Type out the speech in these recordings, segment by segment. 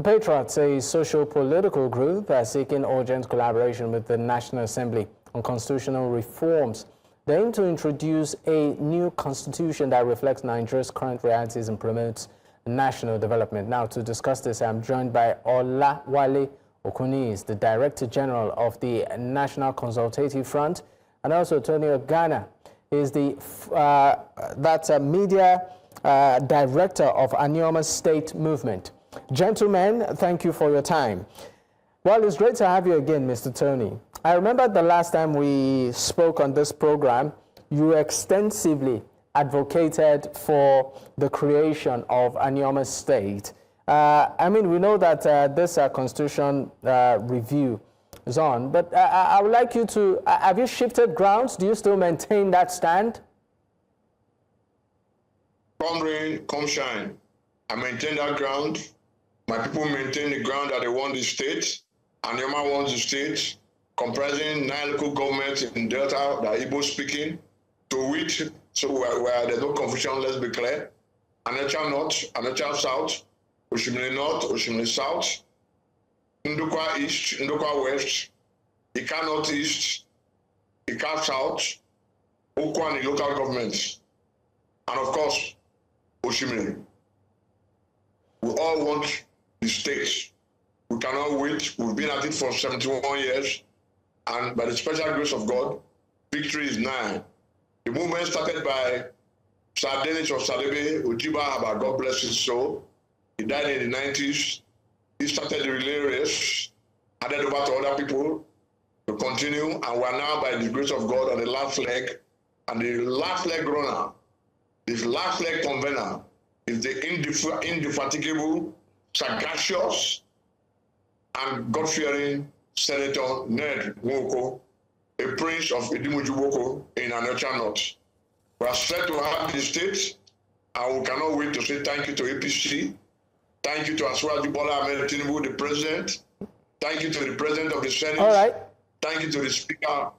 Patriots, a socio-political group, are seeking urgent collaboration with the National Assembly on constitutional reforms. They aim to introduce a new constitution that reflects Nigeria's current realities and promotes national development. Now, to discuss this, I'm joined by Olawale Okunniyi, the Director General of the National Consultative Front, and also Tony Oganah is the media director of Anyoma's state movement. Gentlemen, thank you for your time. Well, it's great to have you again, Mr. Tony. I remember the last time we spoke on this program, you extensively advocated for the creation of Anyoma's state. I mean, we know that this constitution review is on, but I would like you to, have you shifted grounds? Do you still maintain that stand? Come rain, come shine. I maintain that ground. My people maintain the ground that they want the state. Anyoma wants the state, comprising 9 local governments in Delta that are Igbo speaking, to which, so where there's no confusion, let's be clear. Onitsha North, Onitsha South, Oshimiri North, Oshimiri South, Ndukwa East, Ndukwa West, Ika North East, Ika South, Okwani local governments, and of course, Oshimiri. We all want the state. We cannot wait. We've been at it for 71 years, and by the special grace of God, victory is nigh. The movement started by Sir Dennis or Sadebe Ujiba, God bless his soul. He died in the 90s. He started the relay race, handed over to other people to continue, and we're now, by the grace of God, on the last leg. And the last leg runner, this last leg convener, is the indefatigable, sagacious, and God-fearing Senator Ned Nwoko, a prince of Idimujuboko in Onitsha North. We are set to have the state, and we cannot wait to say thank you to APC, thank you to Asiwaju Bola Ahmed Tinubu, the president, thank you to the president of the Senate, all right, thank you to the speaker,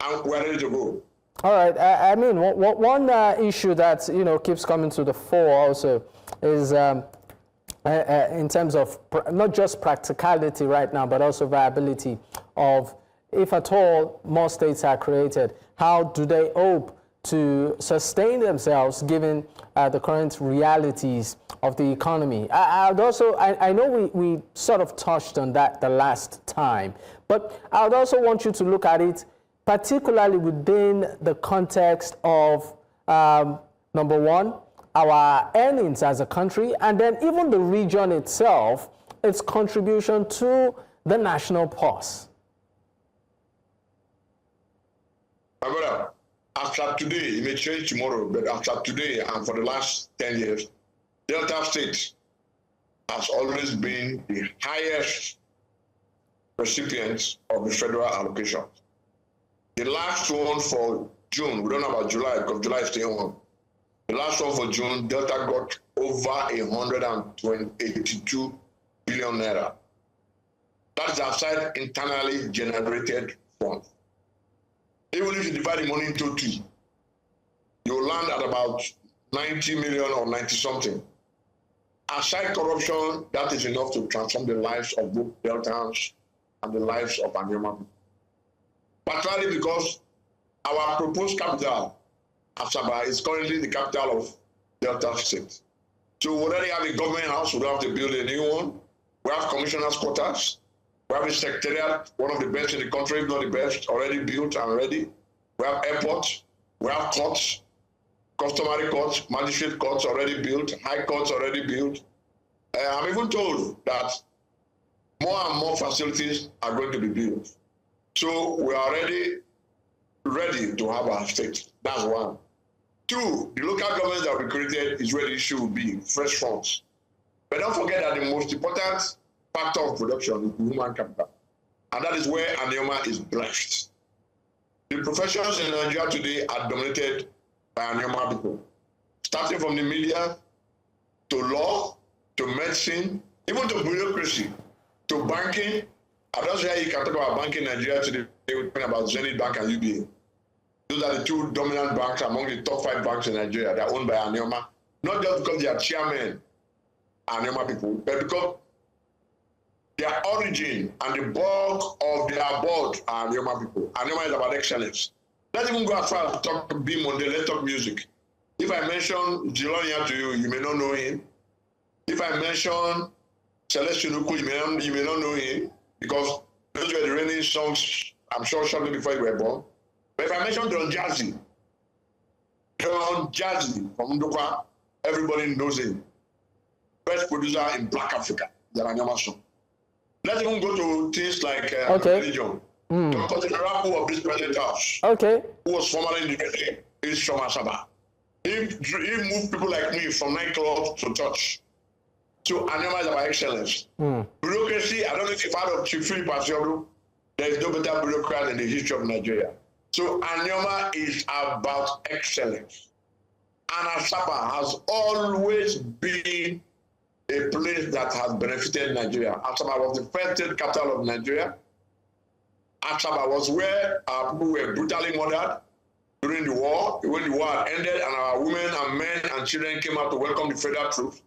and we're ready to go. All right. I mean, one issue that keeps coming to the fore also is in terms of not just practicality right now, but also viability of, if at all more states are created, how do they hope to sustain themselves given the current realities of the economy? I know we sort of touched on that the last time, but I would also want you to look at it particularly within the context of, number one, our earnings as a country, and then even the region itself, its contribution to the national purse. My brother, after today, it may change tomorrow, but after today and for the last 10 years, Delta State has always been the highest recipient of the federal allocation. The last one for June, we don't know about July because July is still on. The last one for June, Delta got over 182 billion naira. That is outside internally generated funds. Even if you divide the money into 2, you'll land at about 90 million or 90 something. Aside corruption, that is enough to transform the lives of both Deltans and the lives of Anyoma. Particularly because our proposed capital, Asaba, is currently the capital of Delta State. So we already have a government house, we don't have to build a new one. We have commissioners' quarters. We have a secretariat, one of the best in the country, if not the best, already built and ready. We have airports, we have courts, customary courts, magistrate courts already built, high courts already built. I'm even told that more and more facilities are going to be built. So we are already ready to have our state. That's one. 2, the local government that we created is where the issue will be, fresh funds. But don't forget that the most important factor of production is human capital. And that is where Anyoma is blessed. The professions in Nigeria today are dominated by Anyoma people. Starting from the media, to law, to medicine, even to bureaucracy, to banking. I don't say you can talk about banking in Nigeria today. We're talking about Zenith Bank and UBA. Those are the 2 dominant banks among the top 5 banks in Nigeria. They're owned by Anyoma. Not just because they are chairmen, Anyoma people, but because their origin and the bulk of their board are Anioma people. Anioma is about excellence. Let's even go as far as talk B Monday, let's talk music. If I mention Zilonia to you, you may not know him. If I mention Celestine Uku, you may not know him, because those were the reigning songs, I'm sure, shortly before you were born. But if I mention Don Jazzy from Ndokwa, everybody knows him. Best producer in Black Africa, the Anioma song. Let's even go to things like religion. Dr. General of this present house, who was formerly in the military, is from Asaba. He moved people like me from nightclub to church. So Anioma is about excellence. Bureaucracy, I don't know if you've heard of Chief Philip Asiodu. There is no better bureaucrat in the history of Nigeria. So Anioma is about excellence. And Asaba has always been a place that has benefited Nigeria. Asaba was the first state capital of Nigeria. Asaba was where our people were brutally murdered during the war. When the war ended and our women and men and children came out to welcome the federal troops,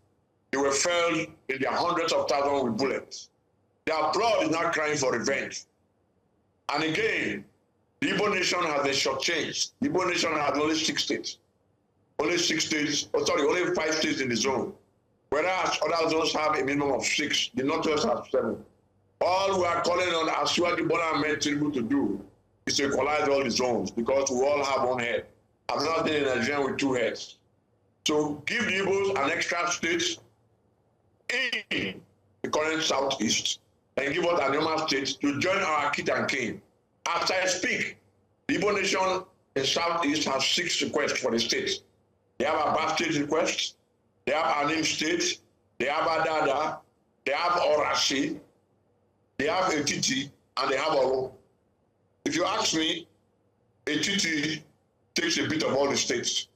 they were felled in their hundreds of thousands with bullets. Their blood is now crying for revenge. And again, the Igbo nation has been shortchanged. The Igbo nation has only 6 states. Only 6 states, only 5 states in the zone. Whereas other zones have a minimum of 6. The Northwest has 7. All we are calling on Asiwaju Bola Ahmed Tinubu to do is to equalize all the zones, because we all have one head. I've not been in Nigeria with 2 heads. So give the Igbos an extra state in the current Southeast, and give us Anioma State to join our kit and kin. After I speak, the Igbo nation in Southeast has 6 requests for the state. They have a Aba State request, they have Anim State, they have Adada, they have Orashi, they have Etiti, and they have Oro. If you ask me, Etiti takes a bit of all the states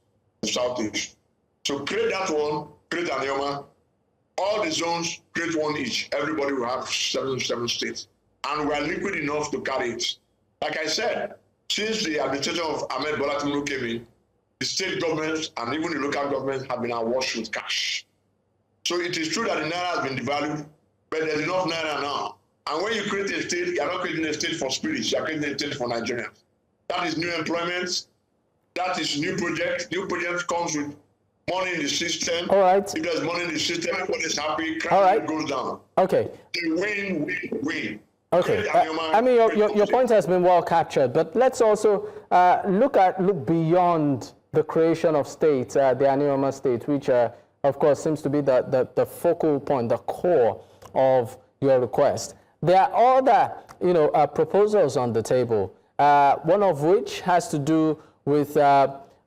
in Southeast. So create that one, create Anioma. All the zones, create one each. Everybody will have 7 states. And we are liquid enough to carry it. Like I said, since the administration of Ahmed Bola Tinubu came in, the state governments and even the local governments have been awash with cash. So it is true that the Naira has been devalued, but there's enough Naira now. And when you create a state, you're not creating a state for spirits, you're creating a state for Nigerians. That is new employment, that is new project. New project comes with money in the system. All right. If there's money in the system, everybody is happy, crime goes down. Okay. They win. Okay. I mean, your point has been well captured, but let's also look beyond the creation of states, the Anioma state, which of course seems to be the focal point, the core of your request. There are other, proposals on the table. One of which has to do with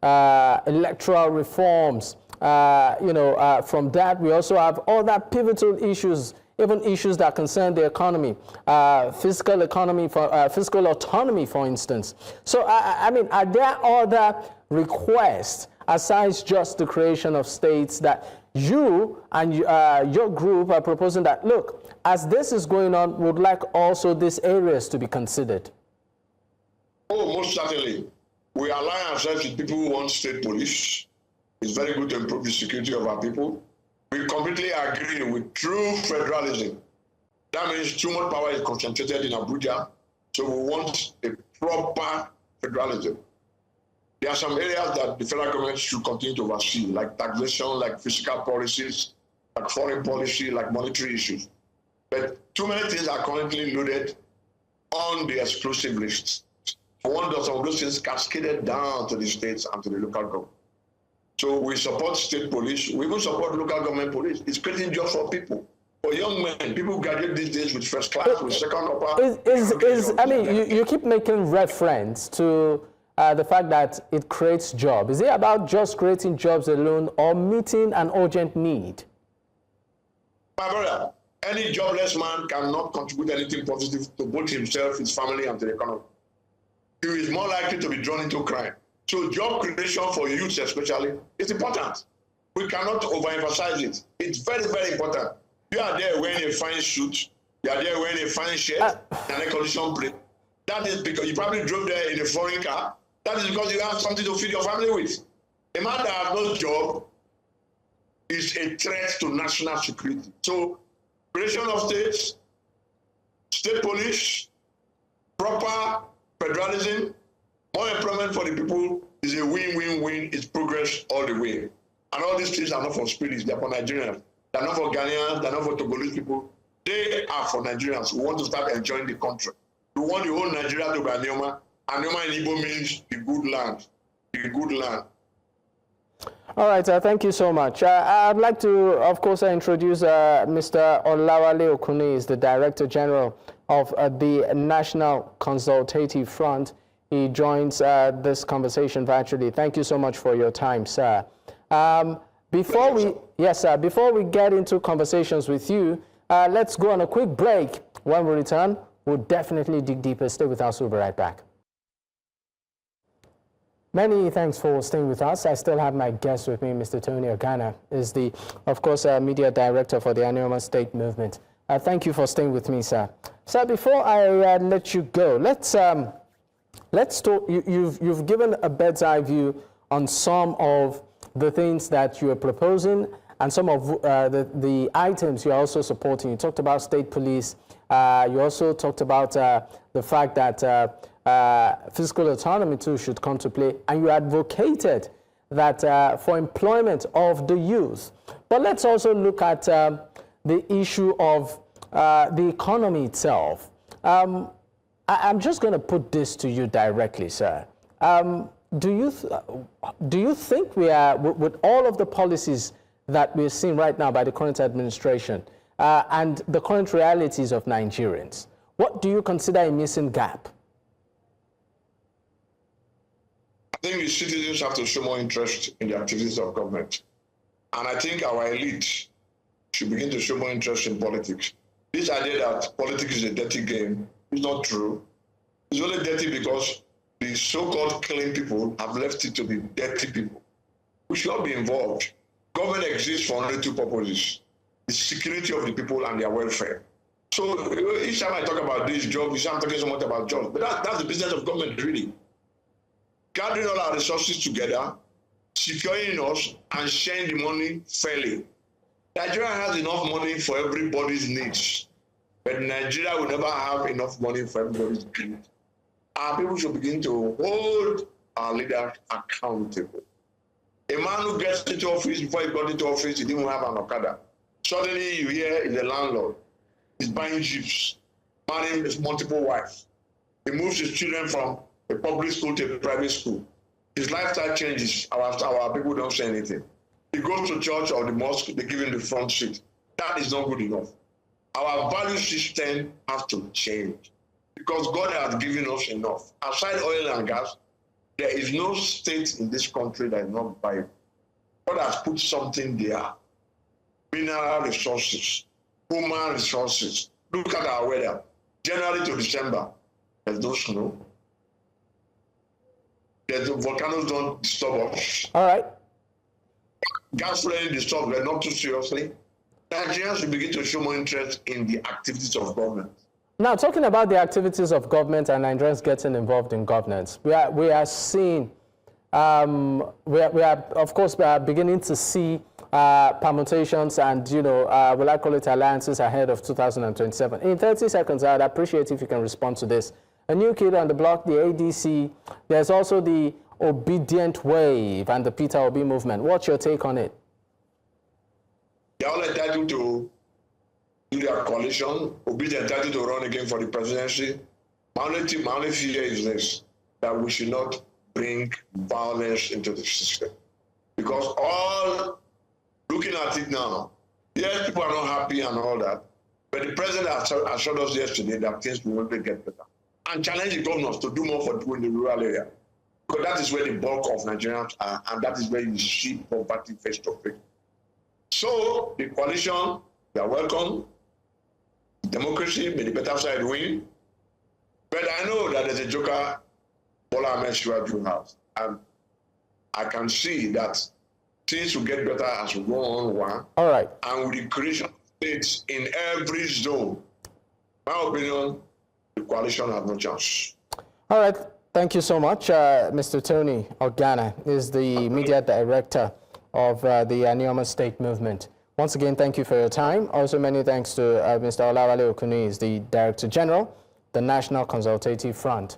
electoral reforms. From that, we also have other pivotal issues, even issues that concern the economy, fiscal autonomy, for instance. So, I mean, are there other requests aside just the creation of states that you and your group are proposing that, look, as this is going on, would like also these areas to be considered? Oh, most certainly. We align ourselves with people who want state police. It's very good to improve the security of our people. We completely agree with true federalism. That means too much power is concentrated in Abuja, so we want a proper federalism. There are some areas that the federal government should continue to oversee, like taxation, like fiscal policies, like foreign policy, like monetary issues. But too many things are currently loaded on the exclusive list. One does some of those things cascaded down to the states and to the local government. So we support state police. We even support local government police. It's creating jobs for people. For young men, people who graduate these days with first class, with second upper. I mean, you keep making reference to the fact that it creates jobs. Is it about just creating jobs alone or meeting an urgent need? My brother, any jobless man cannot contribute anything positive to both himself, his family, and to the economy. He is more likely to be drawn into crime. So job creation for youths especially is important. We cannot overemphasize it. It's very, very important. You are there wearing a fine suit, you are there wearing a fine shirt and a collision plate. That is because you probably drove there in a foreign car. That is because you have something to feed your family with. A man that has no job is a threat to national security. So creation of states, state police, proper federalism, more employment for the people is a win-win-win. It's progress all the way. And all these things are not for spirits, they're for Nigerians. They're not for Ghanaians, they're not for Togolese people. They are for Nigerians who want to start enjoying the country. We want the whole Nigeria to be Anioma. Anioma in Igbo means the good land. The good land. All right, thank you so much. I'd like to, of course, introduce Mr. Olawale Okunniyi, is the Director General of the National Consultative Front. He joins this conversation virtually. Thank you so much for your time, sir. Before we get into conversations with you, let's go on a quick break. When we return, we'll definitely dig deeper. Stay with us. We'll be right back. Many thanks for staying with us. I still have my guest with me, Mr. Tony Oganah, is the, of course, media director for the Anioma State Movement. Thank you for staying with me, sir. Sir, before I let you go, let's talk. You've given a bird's eye view on some of the things that you are proposing and some of the items you're also supporting. You talked about state police. You also talked about the fact that fiscal autonomy too should come to play, and you advocated that for employment of the youth. But let's also look at the issue of the economy itself. I'm just going to put this to you directly, sir. Do you think we are, with all of the policies that we're seeing right now by the current administration and the current realities of Nigerians, what do you consider a missing gap? I think the citizens have to show more interest in the activities of government. And I think our elite should begin to show more interest in politics. This idea that politics is a dirty game is not true. It's only dirty because the so-called clean people have left it to the dirty people. We should not be involved. Government exists for only two purposes: the security of the people and their welfare. So each time I talk about this job, each time I'm talking so much about jobs, but that's the business of government, really. Gathering all our resources together, securing us, and sharing the money fairly. Nigeria has enough money for everybody's needs, but Nigeria will never have enough money for everybody's needs. Our people should begin to hold our leaders accountable. A man who gets into office, before he got into office, he didn't have an Okada. Suddenly you hear he's a landlord. He's buying jeeps, marrying his multiple wives. He moves his children from a public school to a private school. His lifestyle changes. Our people don't say anything. He goes to church or the mosque, they give him the front seat. That is not good enough. Our value system has to change because God has given us enough. Outside oil and gas, there is no state in this country that is not viable. God has put something there. Mineral resources, human resources. Look at our weather. January to December, there's no snow. The volcanoes don't disturb us. All right. Gas flowing disturbs, but not too seriously. Nigerians should begin to show more interest in the activities of government. Now, talking about the activities of government and Nigerians getting involved in governance, we are seeing, of course, we are beginning to see permutations and, will I call it alliances ahead of 2027. In 30 seconds, I'd appreciate if you can respond to this. A new kid on the block, the ADC. There's also the Obedient Wave and the Peter Obi movement. What's your take on it? They're all entitled to do their coalition. Obi is entitled to run again for the presidency. My only fear is this, that we should not bring violence into the system. Because all, looking at it now, yes, people are not happy and all that, but the president assured us yesterday that things will not get better. And challenge the governors to do more for people in the rural area. Because that is where the bulk of Nigerians are, and that is where you see poverty face to face. So, the coalition, they are welcome. Democracy, may the better side win. But I know that there's a joker, Ahmed has. And I can see that things will get better as we go on. All right. And with the creation of states in every zone, my opinion, the coalition has no chance. All right. Thank you so much. Mr. Tony Oganah is the media director of the Anioma State Movement. Once again, thank you for your time. Also, many thanks to Mr. Olawale Okunniyi, the Director General, the National Consultative Front.